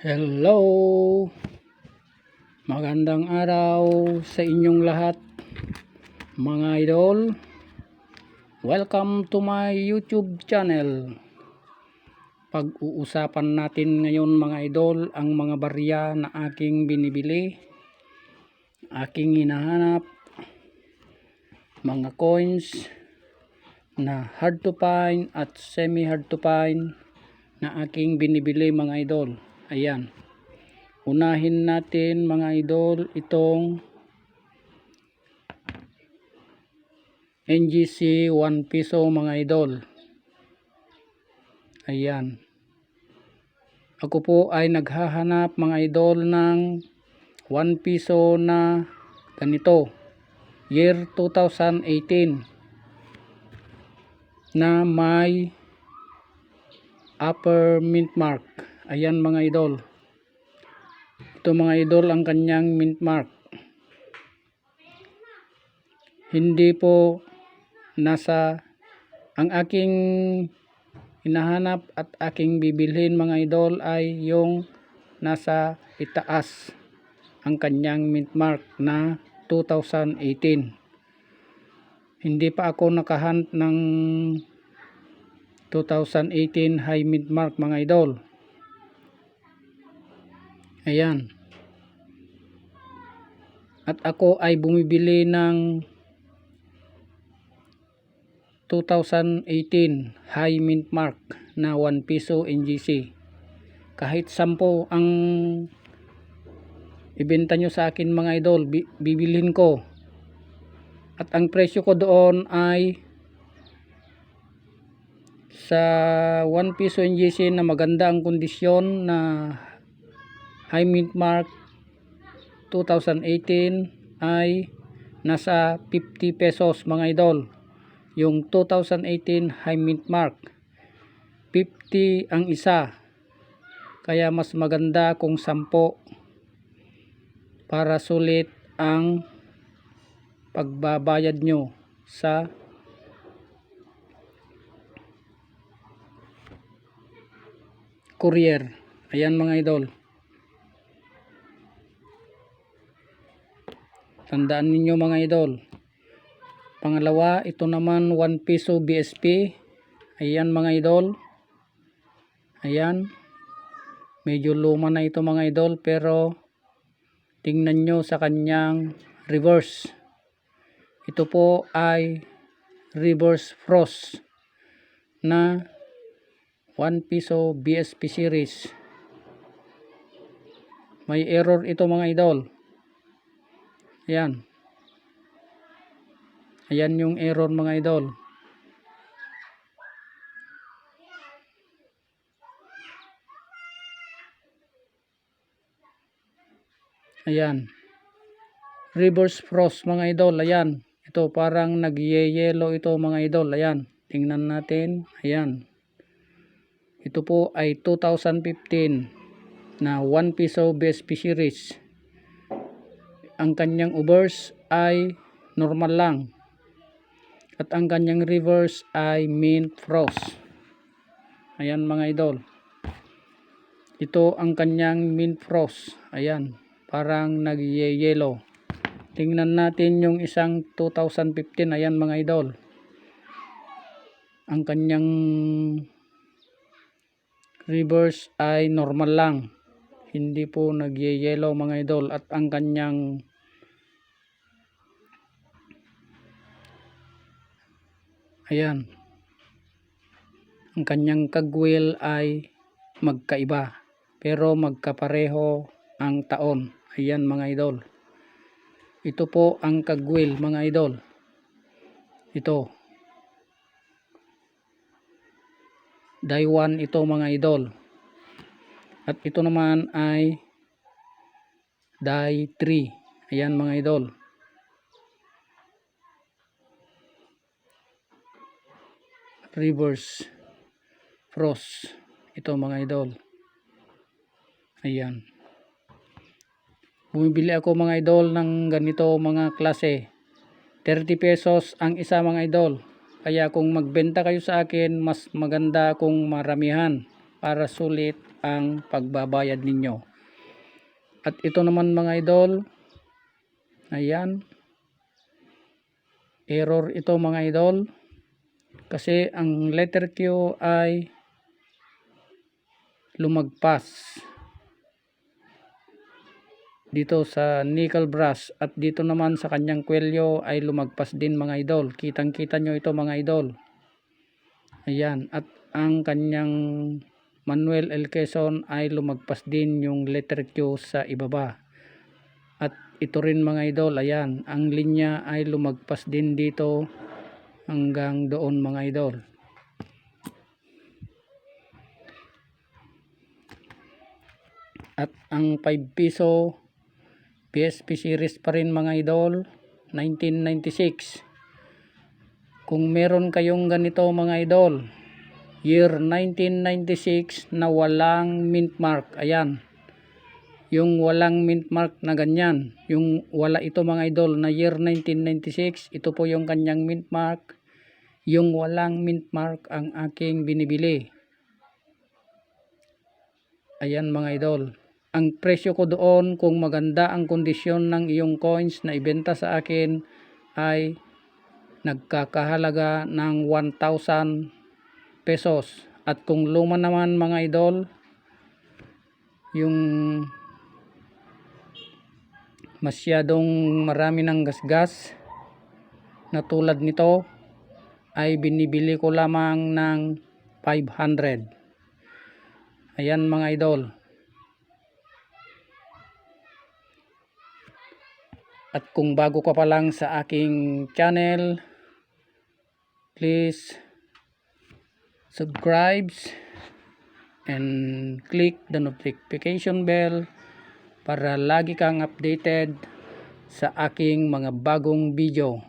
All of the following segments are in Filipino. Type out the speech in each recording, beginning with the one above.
Hello! Magandang araw sa inyong lahat mga idol. Welcome to my YouTube channel. Pag-uusapan natin ngayon mga idol ang mga barya na aking binibili, aking hinahanap, mga coins na hard to find at semi hard to find na aking binibili mga idol. Ayan. Unahin natin mga idol itong NGC 1 piso mga idol. Ayan. Ako po ay naghahanap mga idol ng 1 piso na ganito. Year 2018 na may upper mint mark. Ayan mga idol. Ito mga idol ang kanyang mint mark. Hindi po nasa ang aking hinahanap at aking bibilhin mga idol ay yung nasa itaas ang kanyang mint mark na 2018. Hindi pa ako nakahunt ng 2018 high mint mark mga idol. Ayan. At ako ay bumibili ng 2018 high mint mark na 1 piso NGC. Kahit 10 ang ibenta nyo sa akin mga idol, bibilhin ko. At ang presyo ko doon ay sa 1 piso NGC na maganda ang kondisyon na high mint mark 2018 ay nasa 50 pesos mga idol. Yung 2018 high mint mark 50 ang isa, kaya mas maganda kung 10 para sulit ang pagbabayad nyo sa courier. Ayan mga idol, tandaan ninyo mga idol. Pangalawa, ito naman 1 piso BSP. Ayan mga idol. Ayan. Medyo luma na ito mga idol, pero tingnan nyo sa kanyang reverse. Ito po ay reverse frost na 1 piso BSP series. May error ito mga idol. Ayan. Ayan yung error mga idol. Ayan. Reverse frost mga idol. Ayan. Ito parang nag-yellow ito mga idol. Ayan. Tingnan natin. Ayan. Ito po ay 2015 na 1 piso BSP series. Ang kanyang obverse ay normal lang. At ang kanyang reverse ay mint frost. Ayan mga idol. Ito ang kanyang mint frost. Ayan. Parang nag-yellow. Tingnan natin yung isang 2015. Ayan mga idol. Ang kanyang reverse ay normal lang. Hindi po nag-yellow mga idol. At ang kanyang ayan. Ang kanyang kagwil ay magkaiba. Pero magkapareho ang taon. Ayan mga idol. Ito po ang kagwil mga idol. Ito. Die 1 ito mga idol. At ito naman ay die 3. Ayan mga idol. Reverse frost. Ito mga idol. Ayan. Bumibili ako mga idol ng ganito mga klase. 30 pesos ang isa mga idol. Kaya kung magbenta kayo sa akin, mas maganda kung maramihan. para sulit ang pagbabayad ninyo. At ito naman mga idol, ayan, error ito mga idol, kasi ang letter Q ay lumagpas dito sa nickel brass, at dito naman sa kanyang kwelyo ay lumagpas din mga idol. Kitang kita nyo ito mga idol, ayan. At ang kanyang Manuel L. Quezon ay lumagpas din yung letter Q sa ibaba. At ito rin mga idol, ayan, ang linya ay lumagpas din dito hanggang doon mga idol. At ang 5 piso PSP series pa rin mga idol, 1996. Kung meron kayong ganito mga idol, year 1996 na walang mint mark, ayan, yung walang mint mark na ganyan, yung wala ito mga idol na year 1996, ito po yung kanyang mint mark. Yung walang mint mark ang aking binibili, ayan mga idol. Ang presyo ko doon, kung maganda ang kondisyon ng iyong coins na ibenta sa akin, ay nagkakahalaga ng 1,000 pesos. At kung luma naman mga idol, yung masyadong marami ng gasgas na tulad nito, ay binibili ko lamang ng 500. Ayan mga idol. At kung bago ka pa lang sa aking channel, please subscribe and click the notification bell para lagi kang updated sa aking mga bagong video.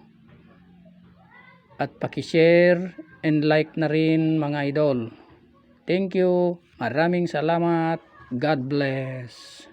At paki-share and like na rin mga idol. Thank you. Maraming salamat. God bless.